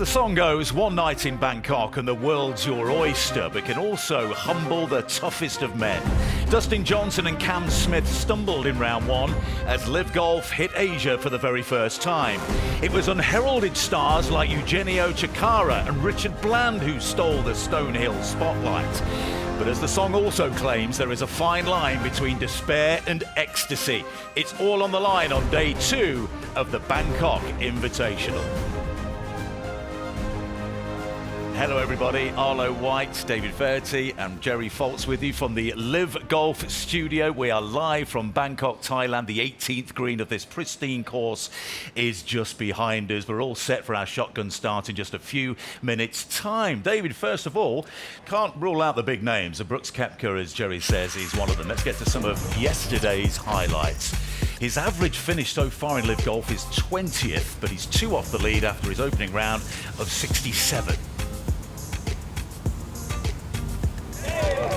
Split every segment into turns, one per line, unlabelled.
The song goes, one night in Bangkok and the world's your oyster, but can also humble the toughest of men. Dustin Johnson and Cam Smith stumbled in round one as LivGolf hit Asia for the very first time. It was unheralded stars like Eugenio Chikara and Richard Bland who stole the Stonehill spotlight. But as the song also claims, there is a fine line between despair and ecstasy. It's all on the line on day 2 of the Bangkok Invitational. Hello everybody, Arlo White, David Fairty and Jerry Foltz with you from the LivGolf studio. We are live from Bangkok, Thailand. The 18th green of this pristine course is just behind us. We're all set for our shotgun start in just a few minutes' time. David, first of all, can't rule out the big names. Brooks Koepka, as Jerry says, is one of them. Let's get to some of yesterday's highlights. His average finish so far in LivGolf is 20th, but he's 2 off the lead after his opening round of 67.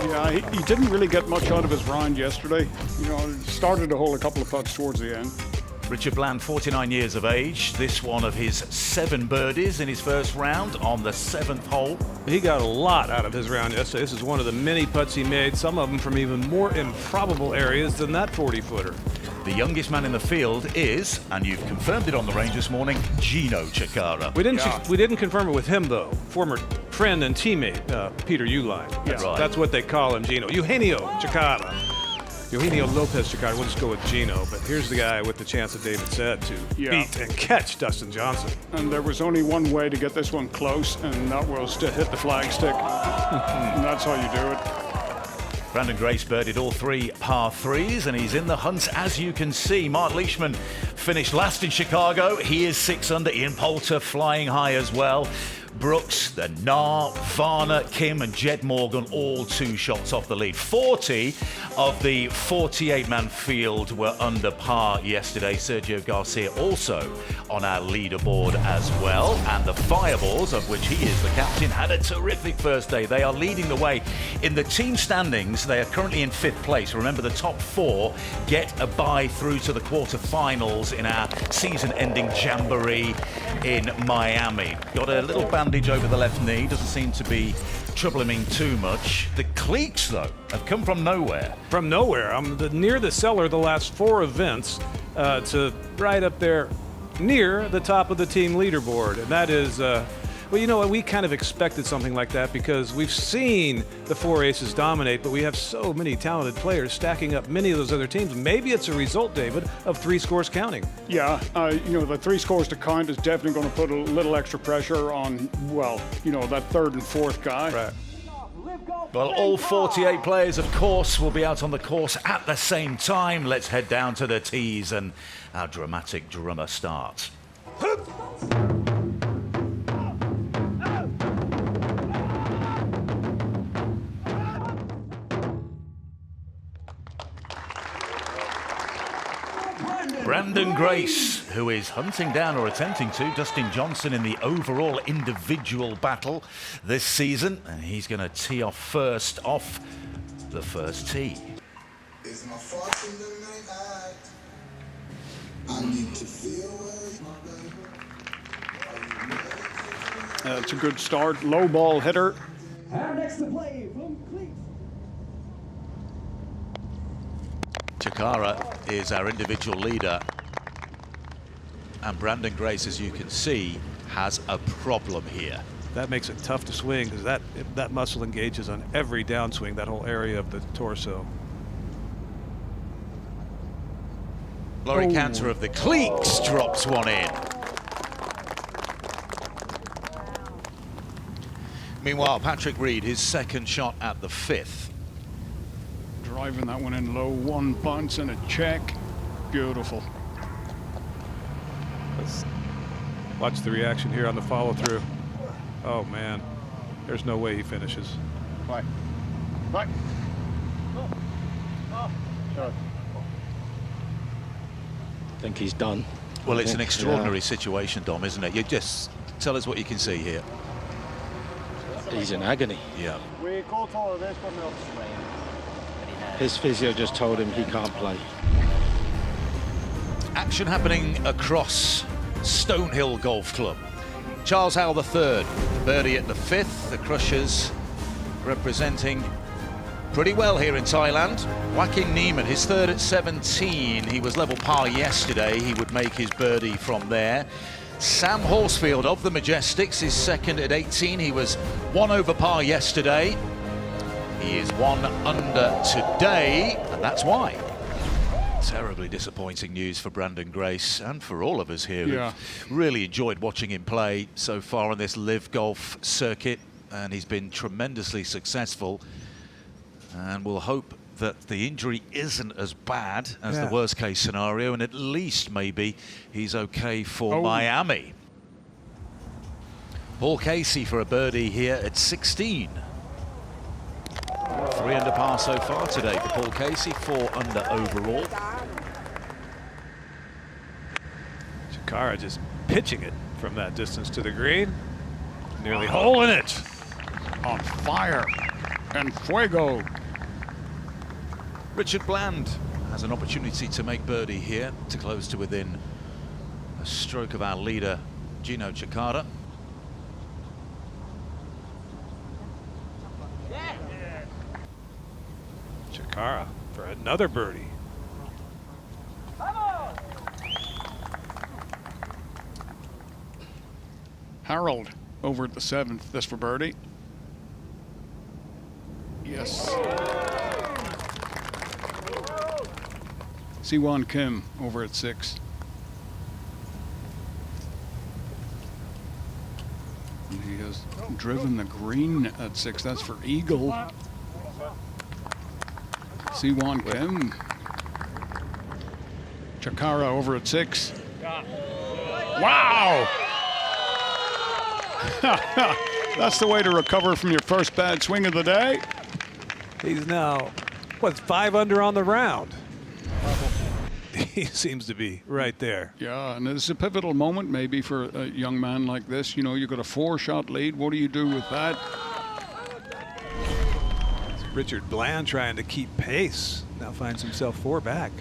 Yeah, he didn't really get much out of his round yesterday. You know, started to hold a couple of putts towards the end.
Richard Bland, 49 years of age. This one of his 7 birdies in his first round on the 7th hole.
He got a lot out of his round yesterday. This is one of the many putts he made, some of them from even more improbable areas than that 40-footer.
The youngest man in the field is, and you've confirmed it on the range this morning, Gino Chikara.
We didn't confirm it with him, though. Former friend and teammate, Peter Uline. That's what they call him, Gino. Eugenio Chikara. Eugenio Lopez Chikara. We'll just go with Gino. But here's the guy with the chance that David said to beat and catch Dustin Johnson.
And there was only one way to get this one close, and that was to hit the flagstick. And that's how you do it.
Brandon Grace birdied all 3 par 3s, and he's in the hunt, as you can see. Mark Leishman finished last in Chicago. He is 6 under. Ian Poulter flying high as well. Brooks, the Nah, Varner, Kim and Jed Morgan all 2 shots off the lead. 40 of the 48-man field were under par yesterday. Sergio Garcia also on our leaderboard as well. And the Fireballs, of which he is the captain, had a terrific first day. They are leading the way. In the team standings, they are currently in 5th place. Remember, the top 4 get a bye through to the quarterfinals in our season-ending jamboree in Miami. Got a little bandage over the left knee, doesn't seem to be troubling him too much. The cleats, though, have come from nowhere.
From nowhere. I'm near the cellar the last 4 events to right up there near the top of the team leaderboard. And that is, well, you know what, we kind of expected something like that because we've seen the 4 aces dominate, but we have so many talented players stacking up many of those other teams. Maybe it's a result, David, of 3 scores counting. Yeah,
you know, the 3 scores to count is definitely going to put a little extra pressure on, well, you know, that 3rd and 4th guy.
Right.
Well, all 48 players, of course, will be out on the course at the same time. Let's head down to the tees and our dramatic drummer starts. Brandon Grace, who is hunting down or attempting to Dustin Johnson in the overall individual battle this season, and he's going to tee off first off the first tee.
It's a good start, low ball hitter.
Next to play,
Chikara is our individual leader, and Brandon Grace, as you can see, has a problem here.
That makes it tough to swing because that muscle engages on every downswing, that whole area of the torso.
Laurie Cantor of the Cleeks drops one in. Meanwhile, Patrick Reed, his 2nd shot at the 5th.
Driving that one in low, 1 bounce and a check. Beautiful.
Let's watch the reaction here on the follow through. Oh man, there's no way he finishes.
Bye.
I think he's done.
Well, it's an extraordinary situation, Dom, isn't it? You just tell us what you can see here.
He's in agony.
Yeah.
His physio just told him he can't play.
Action happening across Stonehill Golf Club. Charles Howell the third, birdie at the 5th. The Crushers representing pretty well here in Thailand. Joaquin Neiman, his third at 17. He was level par yesterday. He would make his birdie from there. Sam Horsfield of the Majestics is second at 18. He was 1 over par yesterday. He is 1 under today, and that's why. Terribly disappointing news for Brandon Grace and for all of us here who've really enjoyed watching him play so far on this LivGolf circuit, and he's been tremendously successful. And we'll hope that the injury isn't as bad as the worst case scenario, and at least maybe he's okay for Miami. Paul Casey for a birdie here at 16. 3 under par so far today for Paul Casey, 4 under overall.
Chikara just pitching it from that distance to the green. Nearly holing it.
On fire. And fuego.
Richard Bland has an opportunity to make birdie here to close to within a stroke of our leader, Gino Chikara.
Chikara for another birdie.
Harold over at the 7th. This for birdie. Yes. Siwon Kim over at 6. And he has driven the green at 6. That's for eagle. Siwon Kim. Chikara over at 6. Wow! That's the way to recover from your first bad swing of the day.
He's now, what, 5 under on the round. He seems to be right there.
Yeah, and it's a pivotal moment maybe for a young man like this. You know, you've got a 4-shot lead. What do you do with that?
Richard Bland trying to keep pace. Now finds himself 4 back.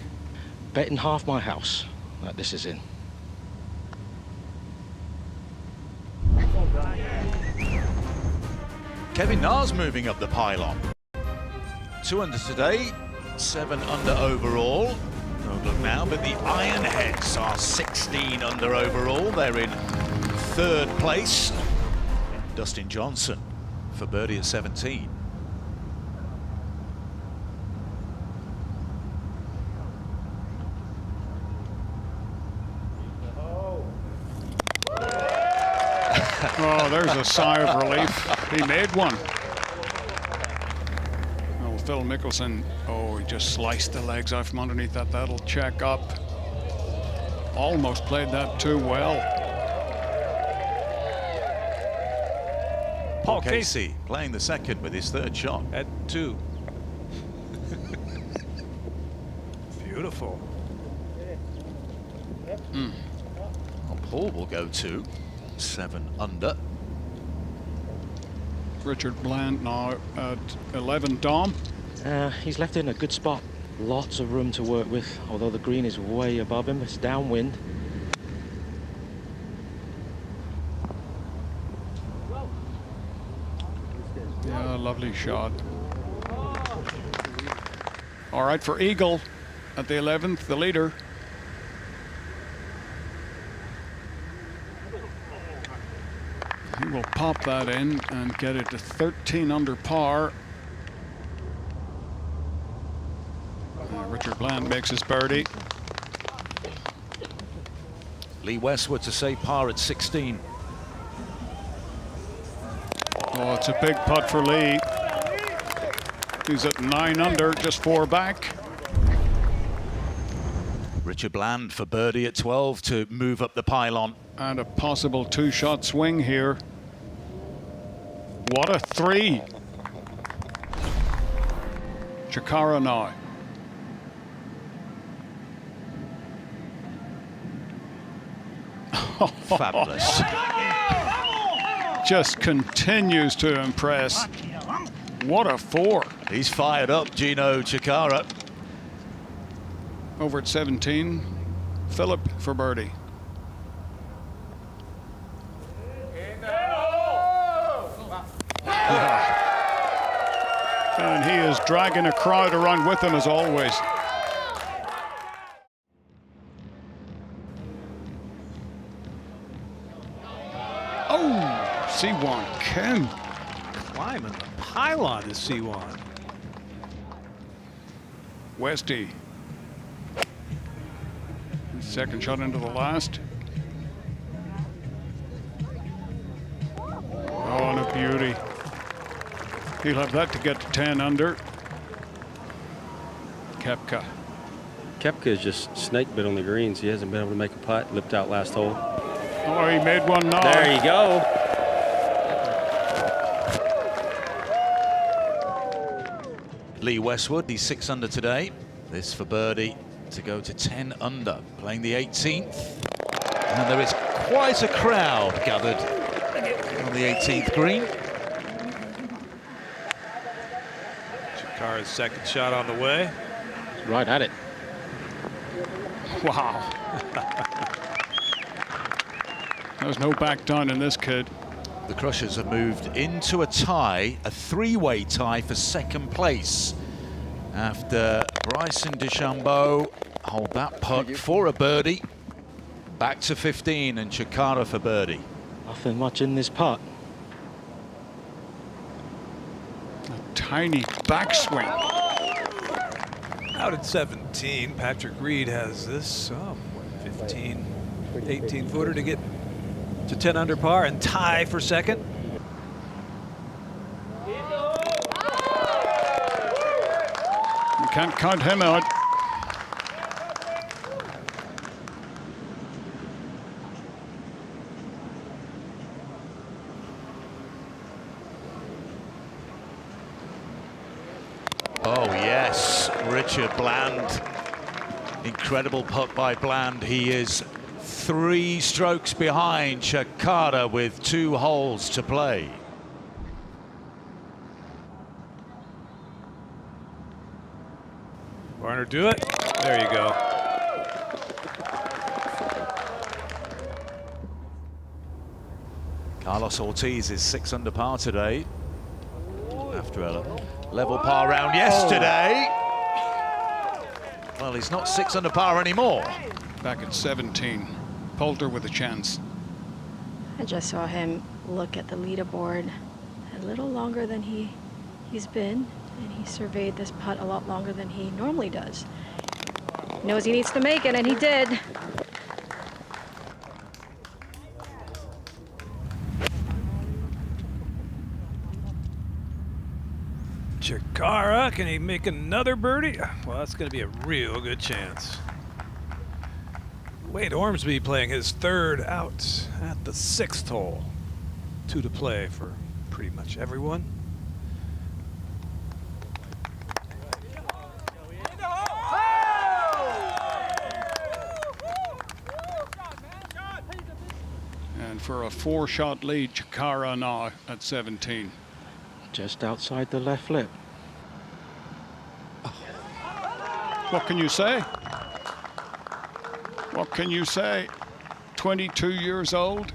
Betting half my house that this is in.
Kevin Na's moving up the pylon. 2 under today, 7 under overall. Don't look now, but the Ironheads are 16 under overall. They're in 3rd place. Dustin Johnson for birdie at 17.
Oh, there's a sigh of relief. He made one. Oh, Phil Mickelson. Oh, he just sliced the legs out from underneath that. That'll check up. Almost played that too well.
Paul Casey playing the 2nd with his 3rd shot.
At 2. Beautiful.
Well, Paul will go 2. 7 under.
Richard Bland now at 11. Dom.
He's left it in a good spot. Lots of room to work with, although the green is way above him. It's downwind.
Yeah, lovely shot. All right, for eagle at the 11th, the leader. He will pop that in and get it to 13 under par. Richard Bland makes his birdie.
Lee Westwood to say par at 16.
Oh, it's a big putt for Lee. He's at 9 under, just 4 back.
Richard Bland for birdie at 12 to move up the pylon.
And a possible 2-shot swing here. What a 3. Chikara now.
Fabulous.
Just continues to impress. What a 4.
He's fired up, Gino Chikara.
Over at 17, Philip for birdie. And he is dragging a crowd around with him as always. Oh, Siwon Kim.
Climbing the pylon is Siwon.
Westy. Second shot into the last. Oh, and a beauty. He'll have that to get to 10 under. Koepka.
Koepka is just snake bit on the greens. He hasn't been able to make a putt. Lipped out last hole.
Oh, he made one now.
There you go.
Lee Westwood, he's 6 under today. This for birdie to go to 10 under, playing the 18th. And there is quite a crowd gathered on the 18th green.
Chikara's second shot on the way.
Right at it.
Wow. There's no back down in this kid.
The Crushers have moved into a tie, a 3-way tie for second place, after Bryson DeChambeau hold that putt for a birdie. Back to 15 and Chikara for birdie.
Nothing much in this putt.
A tiny backswing.
Out at 17, Patrick Reed has this 15, 18 footer to get to 10 under par and tie for second.
You can't count him out.
Oh yes, Richard Bland. Incredible putt by Bland. He is 3 strokes behind Chikara with 2 holes to play.
Varner, do it. There you go.
Carlos Ortiz is 6 under par today, after a level par round yesterday. Well, he's not 6 under par anymore.
Back at 17. Poulter with a chance.
I just saw him look at the leaderboard a little longer than he's been, and he surveyed this putt a lot longer than he normally does. He knows he needs to make it, and he did.
Chikara, can he make another birdie? Well, that's going to be a real good chance. Wade Ormsby playing his 3rd out at the 6th hole. 2 to play for pretty much everyone.
And for a 4-shot lead, Chikara now at 17.
Just outside the left lip.
What can you say? What can you say? 22 years old.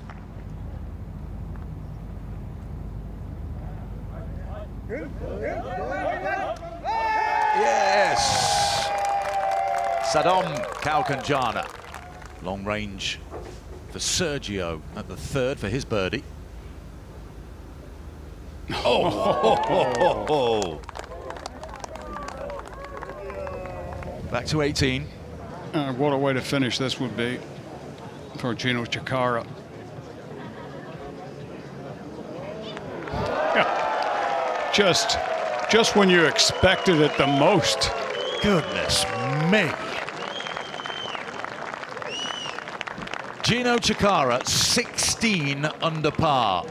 Yes! Sadom Kalkanjana. Long range for Sergio at the 3rd for his birdie. Oh! Back to 18.
What a way to finish this would be for Gino Chikara. Yeah. Just when you expected it the most.
Goodness me. Gino Chikara, 16 under par.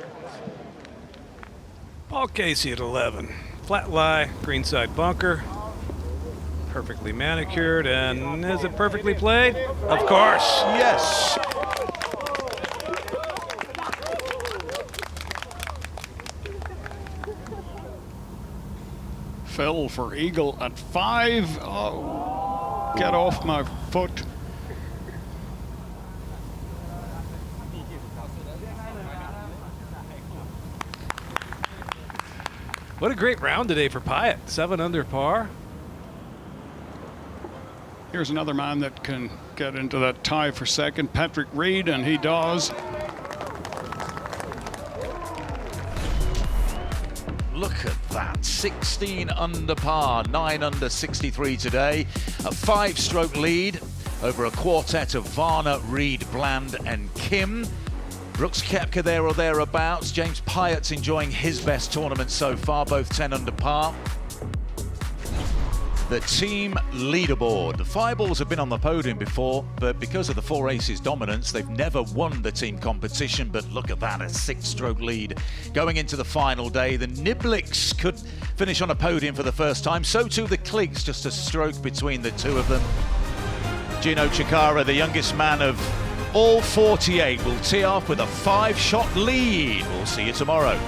Paul Casey at 11. Flat lie, greenside bunker. Perfectly manicured, and is it perfectly played? Of course.
Yes.
Phil for eagle at 5. Oh, get off my foot.
What a great round today for Pyatt. 7 under par.
Here's another man that can get into that tie for second, Patrick Reed, and he does.
Look at that, 16 under par, 9 under 63 today. A 5-stroke lead over a quartet of Varner, Reed, Bland and Kim. Brooks Koepka there or thereabouts. James Pyatt's enjoying his best tournament so far, both 10 under par. The team leaderboard. The Fireballs have been on the podium before, but because of the 4 aces dominance, they've never won the team competition. But look at that, a 6-stroke lead going into the final day. The Niblicks could finish on a podium for the first time. So too the Cleeks, just a stroke between the two of them. Gino Chikara, the youngest man of all 48, will tee off with a 5-shot lead. We'll see you tomorrow.